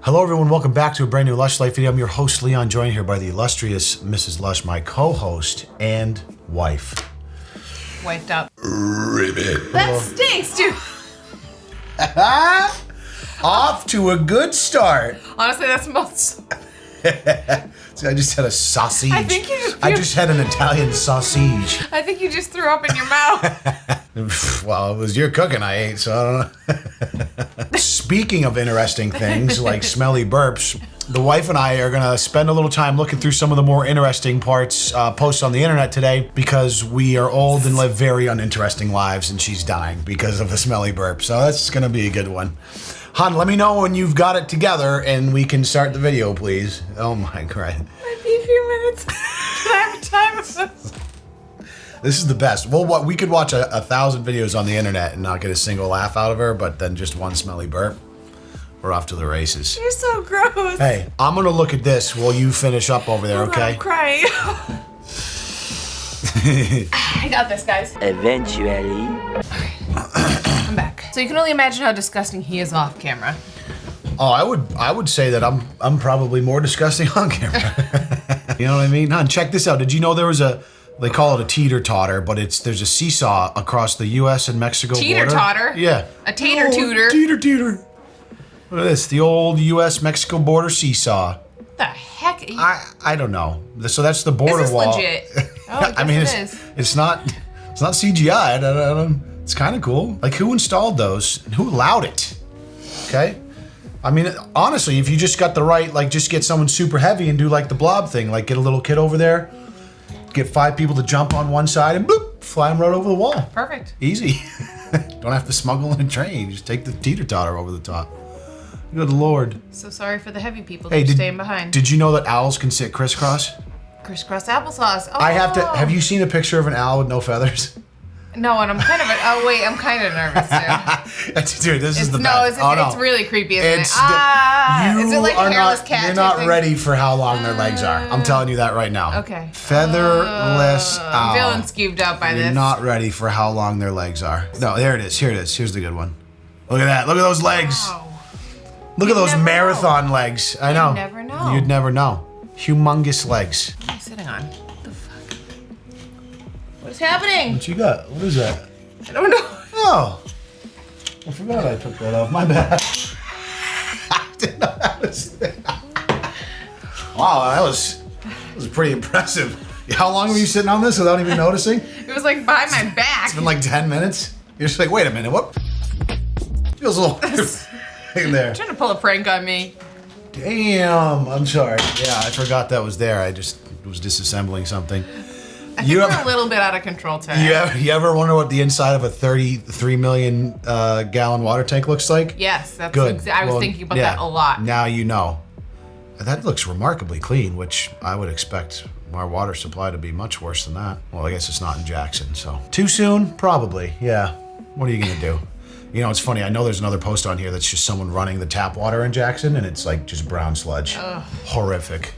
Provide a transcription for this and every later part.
Hello everyone, welcome back to a brand new Lush Life video. I'm your host Leon, joined here by the illustrious Mrs. Lush, my co-host and wife. Wiped up. Ribbit. That stinks, dude. Off to a good start. Honestly, that smells. See, I just had a sausage. I think you just had an Italian sausage. I think you just threw up in your mouth. Well, it was your cooking I ate, so I don't know. Speaking of interesting things like smelly burps, the wife and I are gonna spend a little time looking through some of the more interesting parts posts on the internet today because we are old and live very uninteresting lives, and she's dying because of a smelly burp. So that's gonna be a good one. Hon, let me know when you've got it together and we can start the video, please. Oh my God. Might be a few minutes. Can I have time with this? This is the best. Well, we could watch 1,000 videos on the internet and not get a single laugh out of her, but then just one smelly burp. We're off to the races. You're so gross. Hey, I'm gonna look at this while you finish up over there, okay? I'm crying. I got this, guys. Eventually. I'm back. So you can only imagine how disgusting he is off camera. Oh, I would say that I'm probably more disgusting on camera. You know what I mean? Hon, check this out. Did you know there was they call it a teeter-totter, but there's a seesaw across the U.S. and Mexico border? Teeter-totter? Yeah. A tater-tooter. Teeter-teeter. Look at this, the old U.S.-Mexico border seesaw. What the heck? I don't know. So that's the border Is this wall. legit? Oh, I mean, it is. it's not CGI. I don't, it's kind of cool. Like, who installed those and who allowed it? Okay. I mean, honestly, if you just got the right, like, just get someone super heavy and do like the blob thing, like get a little kid over there, get 5 people to jump on one side and boop, fly them right over the wall. Perfect. Easy. Don't have to smuggle in a train. Just take the teeter-totter over the top. Good Lord. So sorry for the heavy people that are staying behind. Did you know that owls can sit crisscross? Crisscross applesauce. Oh. Have you seen a picture of an owl with no feathers? No, and I'm kind of nervous too. Dude, this is the no, best. It's really creepy, isn't it? Is it like a hairless cat? You're not ready for how long their legs are. I'm telling you that right now. Okay. Featherless owl. I'm feeling skeeved out by this. You're not ready for how long their legs are. No, there it is. Here it is. Here's the good one. Look at that. Look at those legs. Wow. Look at those marathon legs. I know. You'd never know. You'd never know. Humongous legs. What am I sitting on? What the fuck? What is happening? What you got? What is that? I don't know. Oh. I forgot I took that off. My bad. I didn't know that was there. Wow, that was pretty impressive. How long were you sitting on this without even noticing? It was like behind my back. It's been like 10 minutes. You're just like, wait a minute, what? Feels a little in there. Trying to pull a prank on me. Damn, I'm sorry. Yeah, I forgot that was there. I just was disassembling something. I think we're a little bit out of control today. You ever wonder what the inside of a 33 million gallon water tank looks like? Yes, that's good. I was thinking about that a lot. Now you know. That looks remarkably clean, which I would expect our water supply to be much worse than that. Well, I guess it's not in Jackson, so. Too soon? Probably, yeah. What are you gonna do? You know, it's funny, I know there's another post on here that's just someone running the tap water in Jackson, and it's like just brown sludge. Ugh. Horrific.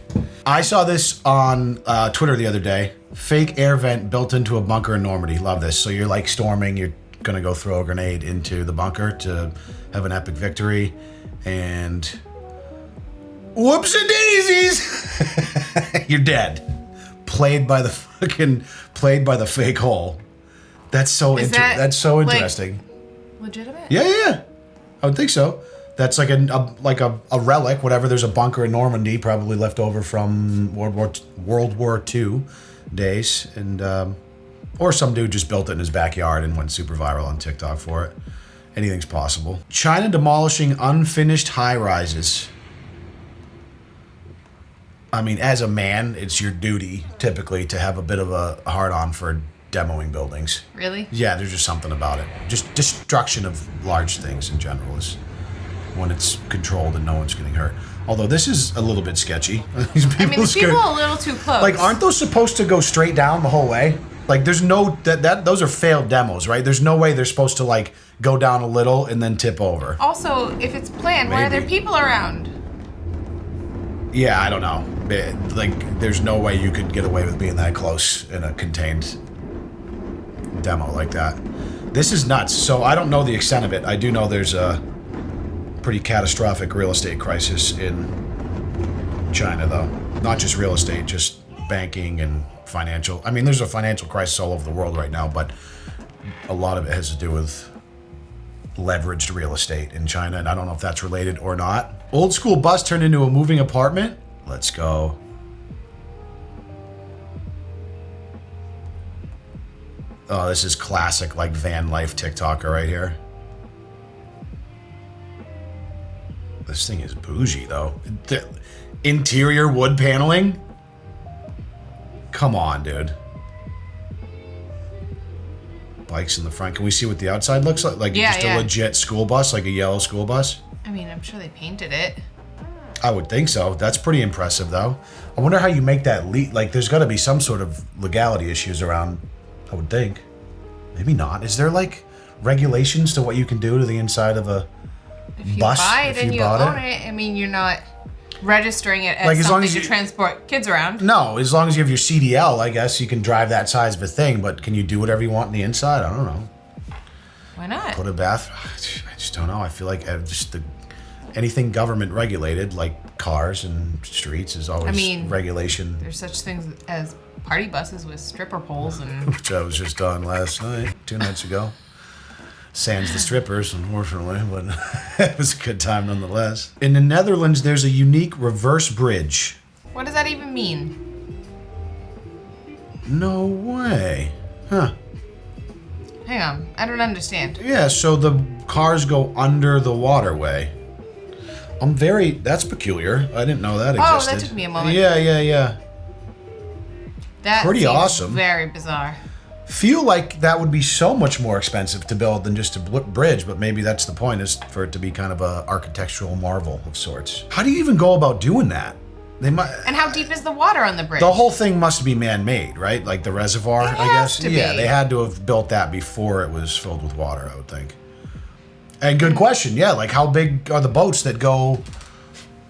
I saw this on Twitter the other day. Fake air vent built into a bunker in Normandy. Love this. So you're like storming, you're gonna go throw a grenade into the bunker to have an epic victory, and whoopsie-daisies! You're dead. Played by the fake hole. That's so interesting. Legitimate? Yeah. I would think so. That's like a relic, whatever. There's a bunker in Normandy, probably left over from World War II days, and or some dude just built it in his backyard and went super viral on TikTok for it. Anything's possible. China demolishing unfinished high-rises. I mean, as a man, it's your duty typically to have a bit of a hard-on for demoing buildings. Really? Yeah, there's just something about it. Just destruction of large things in general is when it's controlled and no one's getting hurt. Although this is a little bit sketchy. These people a little too close. Like, aren't those supposed to go straight down the whole way? Like, there's no those are failed demos, right? There's no way they're supposed to like go down a little and then tip over. Also, if it's planned, why are there people around? Yeah, I don't know. Like, there's no way you could get away with being that close in a contained demo like that. This is nuts. So I don't know the extent of it. I do know there's pretty catastrophic real estate crisis in China, though. Not just real estate, just banking and financial. I mean, there's a financial crisis all over the world right now, but a lot of it has to do with leveraged real estate in China, and I don't know if that's related or not. Old school bus turned into a moving apartment. Let's go. Oh, this is classic, like, van life TikToker right here. This thing is bougie, though. The interior wood paneling? Come on, dude. Bikes in the front. Can we see what the outside looks like? Like just a legit school bus, like a yellow school bus? I mean, I'm sure they painted it. I would think so. That's pretty impressive, though. I wonder how you make that like, there's got to be some sort of legality issues around, I would think. Maybe not. Is there, like, regulations to what you can do to the inside of a If you bus? buy it if and you you bought own it, I mean, you're not registering it as Like, as long something as to you- transport kids around. No, as long as you have your CDL, I guess you can drive that size of a thing, but can you do whatever you want on the inside? I don't know. Why not? Put a bath? I just don't know. I feel like anything government regulated, like cars and streets, is always regulation. There's such things as party buses with stripper poles and... Which I was just on last night, 2 nights ago. Sans the strippers, unfortunately, but it was a good time nonetheless. In the Netherlands, there's a unique reverse bridge. What does that even mean? No way. Huh. Hang on, I don't understand. Yeah, so the cars go under the waterway. That's peculiar. I didn't know that existed. Oh, that took me a moment. Yeah. That Pretty seems awesome. Very bizarre. Feel like that would be so much more expensive to build than just a bridge, but maybe that's the point, is for it to be kind of a architectural marvel of sorts. How do you even go about doing that? They might. And how deep is the water on the bridge? The whole thing must be man-made, right? Like the reservoir, It I guess. has to Yeah, be. they had to have built that before it was filled with water, I would think. And good question, yeah. Like, how big are the boats that go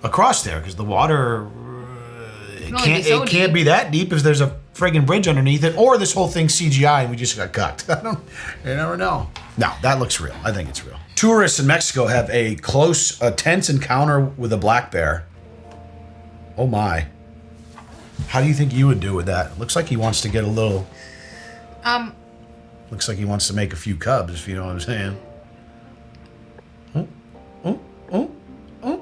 across there? Because the water, it can't be that deep if there's a friggin' bridge underneath it, or this whole thing's CGI and we just got cucked. You never know. No, that looks real. I think it's real. Tourists in Mexico have a tense encounter with a black bear. Oh my. How do you think you would do with that? Looks like he wants to get a little... Looks like he wants to make a few cubs, if you know what I'm saying.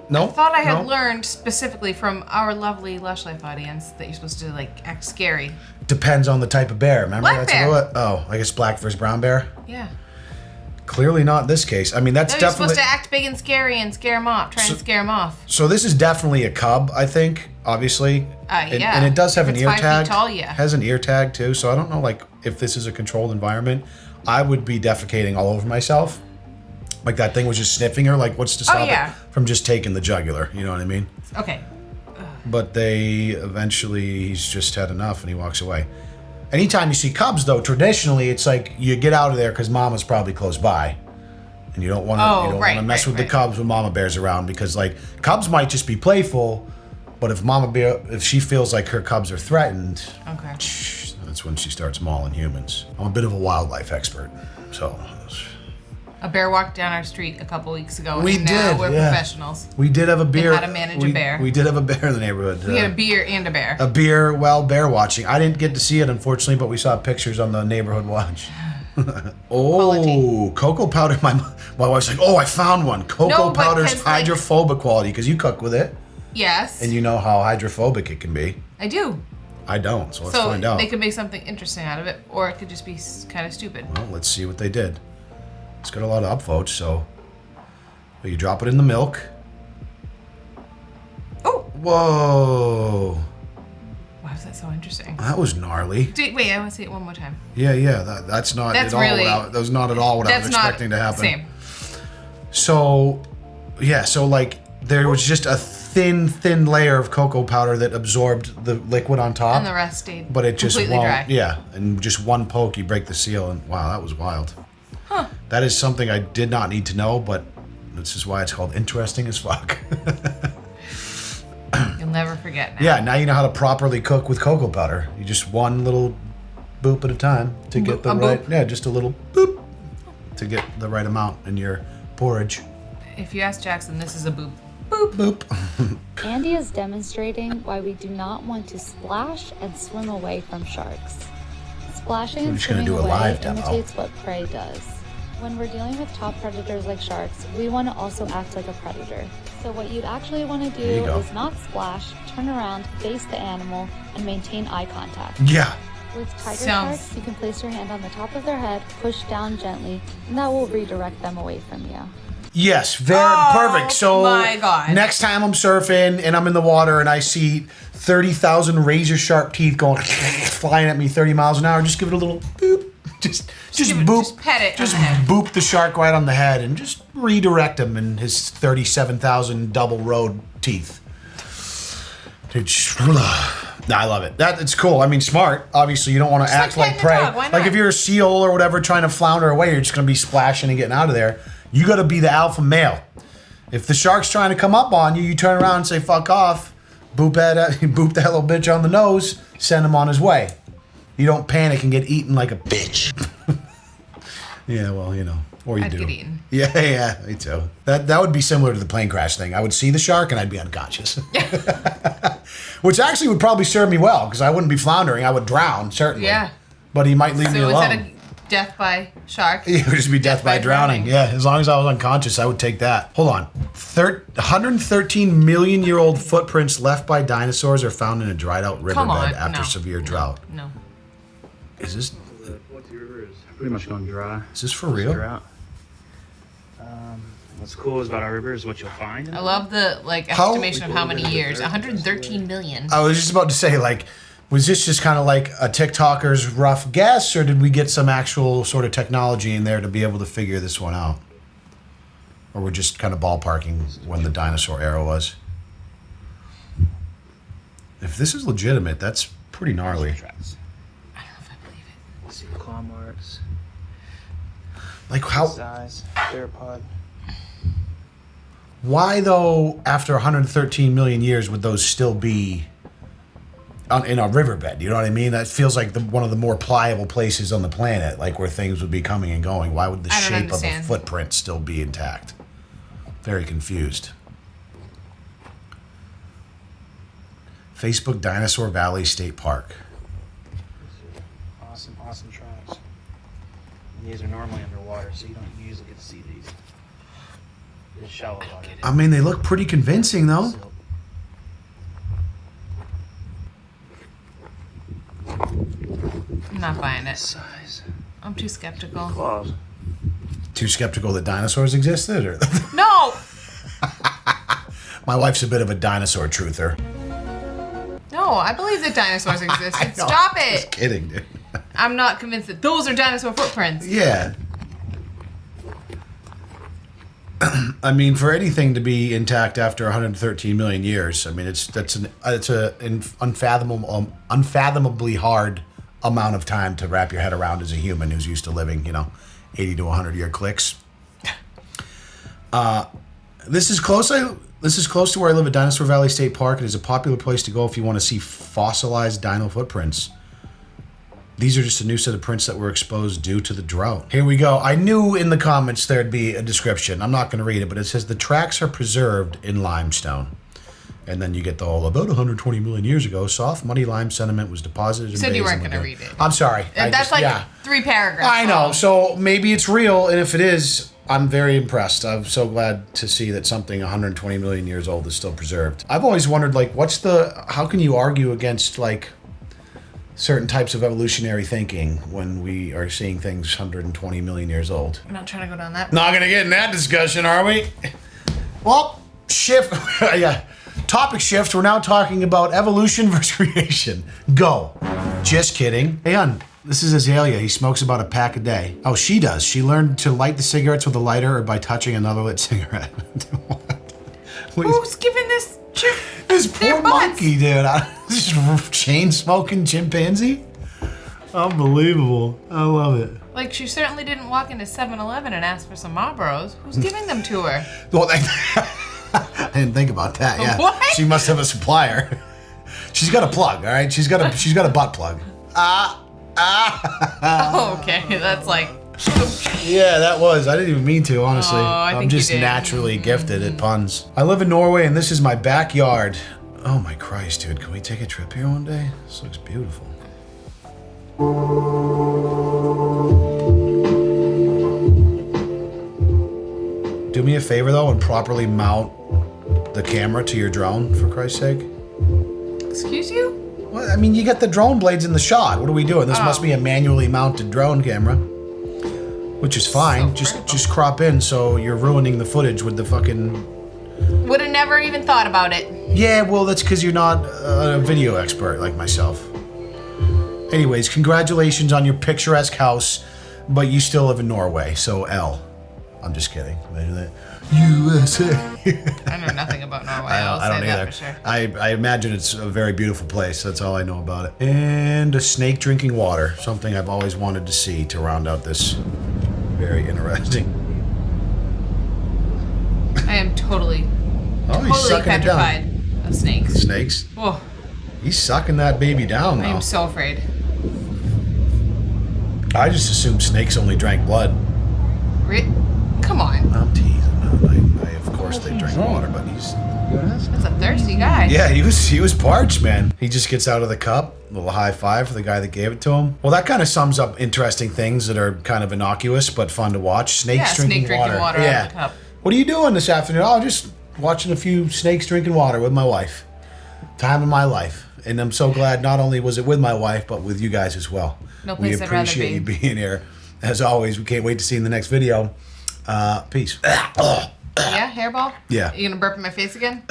No. I thought I had learned specifically from our lovely Lush Life audience that you're supposed to, like, act scary. Depends on the type of bear, remember? Black bear. I guess black versus brown bear? Yeah. Clearly not this case. I mean, that's No, definitely... you're supposed to act big and scary and scare them off. Try and scare them off. So this is definitely a cub, I think, obviously. Yeah. And it does have If an it's ear 5 tag. feet tall, yeah. Has an ear tag, too. So I don't know, like, if this is a controlled environment. I would be defecating all over myself. Like, that thing was just sniffing her. Like, what's to stop it from just taking the jugular? You know what I mean? Okay. But he's just had enough and he walks away. Anytime you see cubs, though, traditionally, it's like you get out of there because mama's probably close by. And you don't want to mess with the cubs when mama bear's around, because, like, cubs might just be playful, but if she feels like her cubs are threatened, that's when she starts mauling humans. I'm a bit of a wildlife expert, so... A bear walked down our street a couple weeks ago. We and did. Now we're professionals. We did have a beer. And how to manage a bear. We did have a bear in the neighborhood. We had a beer and a bear. Bear watching. I didn't get to see it, unfortunately, but we saw pictures on the neighborhood watch. Cocoa powder. My wife's like, I found one. Cocoa powder's hydrophobic quality, because you cook with it. Yes. And you know how hydrophobic it can be. I do. I don't, so let's find out. They could make something interesting out of it, or it could just be kind of stupid. Well, let's see what they did. It's got a lot of upvotes, so you drop it in the milk. Oh! Whoa! Why was that so interesting? That was gnarly. Wait, I want to see it one more time. Yeah. That's not at all. That was not at all what I was expecting to happen. Same. So like there was just a thin layer of cocoa powder that absorbed the liquid on top, and the rest stayed. But it just completely dry. Yeah, and just one poke, you break the seal, and wow, that was wild. Huh. That is something I did not need to know, but this is why it's called interesting as fuck. You'll never forget now. Yeah, now you know how to properly cook with cocoa powder. You just one little boop at a time to get the right. Boop. Yeah, just a little boop to get the right amount in your porridge. If you ask Jackson, this is a boop. Boop. Boop. Andy is demonstrating why we do not want to splash and swim away from sharks. Splashing and just gonna swimming do a away live demo. imitates what prey does. When we're dealing with top predators like sharks, we want to also act like a predator. So what you'd actually want to do There you go. is not splash, turn around, face the animal, and maintain eye contact. Yeah. With tiger Sounds- sharks, you can place your hand on the top of their head, push down gently, and that will redirect them away from you. Yes, very Oh, perfect. So my God. next time I'm surfing and I'm in the water and I see 30,000 razor sharp teeth going flying at me 30 miles an hour, just give it a little boop. Just give it- boop. just pet it on Just the head. boop the shark right on the head and just redirect him in his 37,000 double road teeth. No, I love it. It's cool. I mean, smart. Obviously, you don't want to Just act like like petting a prey. dog, why Like not? if you're a seal or whatever trying to flounder away, you're just going to be splashing and getting out of there. You got to be the alpha male. If the shark's trying to come up on you, you turn around and say, fuck off. Boop that little bitch on the nose, send him on his way. You don't panic and get eaten like a bitch. Yeah, well, you know, or you I'd do. get eaten. Yeah, me too. That would be similar to the plane crash thing. I would see the shark and I'd be unconscious. Which actually would probably serve me well because I wouldn't be floundering. I would drown, certainly. Yeah. But he might leave me So alone. instead of death by shark, It would just be death by drowning. Yeah, as long as I was unconscious, I would take that. Hold on. 113 million-year-old footprints left by dinosaurs are found in a dried-out Come on, riverbed after no. severe drought. no. Is this Lucky River is pretty much going dry. for real? Drought. What's cool is about our river is what you'll find. I love the How- estimation of how many years. 113 million. I was just about to say, like, was this just kind of like a TikToker's rough guess, or did we get some actual sort of technology in there to be able to figure this one out? Or we're just kind of ballparking when the dinosaur era was? If this is legitimate, that's pretty gnarly. Tracks. I don't know if I believe it. You see claw marks, Like, how? size, theropod. Why, though, after 113 million years, would those still be in a riverbed? You know what I mean? That feels like one of the more pliable places on the planet, like where things would be coming and going. Why would the I don't shape of a understand. footprint still be intact? Very confused. Facebook Dinosaur Valley State Park. Awesome tracks. And these are normally underwater, so you don't usually get to see these. It's shallow water. I mean, they look pretty convincing, though. Silt. I'm not buying it. Size. I'm too skeptical. Claws. Too skeptical that dinosaurs existed? Or No! My wife's a bit of a dinosaur truther. No, I believe that dinosaurs I existed. know. Stop Just it! kidding, dude. I'm not convinced that those are dinosaur footprints. Yeah. I mean, for anything to be intact after 113 million years, I mean, it's an unfathomably hard amount of time to wrap your head around as a human who's used to living, 80 to 100 year clicks. This is close to where I live at Dinosaur Valley State Park. It is a popular place to go if you want to see fossilized dino footprints. These are just a new set of prints that were exposed due to the drought. Here we go. I knew in the comments there'd be a description. I'm not going to read it, but it says the tracks are preserved in limestone. And then you get the whole, about 120 million years ago, soft, muddy lime sediment was deposited in You said you bays weren't and gonna lagoons. read it. I'm sorry. And that's 3 paragraphs. I know. long. So maybe it's real, and if it is, I'm very impressed. I'm so glad to see that something 120 million years old is still preserved. I've always wondered, how can you argue against, certain types of evolutionary thinking when we are seeing things 120 million years old? I'm not trying to go down that. Not gonna get in that discussion, are we? Well, shift. Yeah. Topic shift. We're now talking about evolution versus creation. Go. Just kidding. Hey, hon. This is Azalea. He smokes about a pack a day. Oh, she does. She learned to light the cigarettes with a lighter or by touching another lit cigarette. What? Who's giving this chip This their poor butts? monkey, dude. This chain smoking chimpanzee. Unbelievable. I love it. She certainly didn't walk into 7-Eleven and ask for some Marlboros. Who's giving them to her? Well, I didn't think about that. Yeah, What? She must have a supplier. She's got a plug. All right, she's got a butt plug. Oh, okay, that's Yeah, that was. I didn't even mean to, honestly. I I'm think you just did. naturally gifted at puns. I live in Norway, and this is my backyard. Oh my Christ, dude. Can we take a trip here one day? This looks beautiful. Do me a favor, though, and properly mount the camera to your drone, for Christ's sake. Excuse you? Well, I mean, you got the drone blades in the shot. What are we doing? This must be a manually mounted drone camera. Which is fine. So Just crop in, so you're ruining the footage with the fucking... Would have never even thought about it. Yeah, well, that's because you're not a video expert like myself. Anyways, congratulations on your picturesque house, but you still live in Norway, so L. I'm just kidding. Imagine that. USA. I know nothing about Norway. I don't say that either. for sure. I imagine it's a very beautiful place. That's all I know about it. And a snake drinking water, something I've always wanted to see to round out this very interesting. I am totally He's sucking it down. petrified of snakes. Snakes? Oh, He's sucking that baby down I now. am so afraid. I just assumed snakes only drank blood. Come on. I'm teasing. Of course they drink water, but he's... That's a thirsty guy. Yeah, he was parched, man. He just gets out of the cup. A little high five for the guy that gave it to him. Well, that kind of sums up interesting things that are kind of innocuous but fun to watch. Snakes drinking water. Out of the cup. What are you doing this afternoon? Oh, just watching a few snakes drinking water with my wife. Time of my life. And I'm so glad not only was it with my wife, but with you guys as well. No place We I'd rather appreciate be. you being here. As always, we can't wait to see you in the next video. Peace. Yeah, hairball? Yeah. You gonna burp in my face again?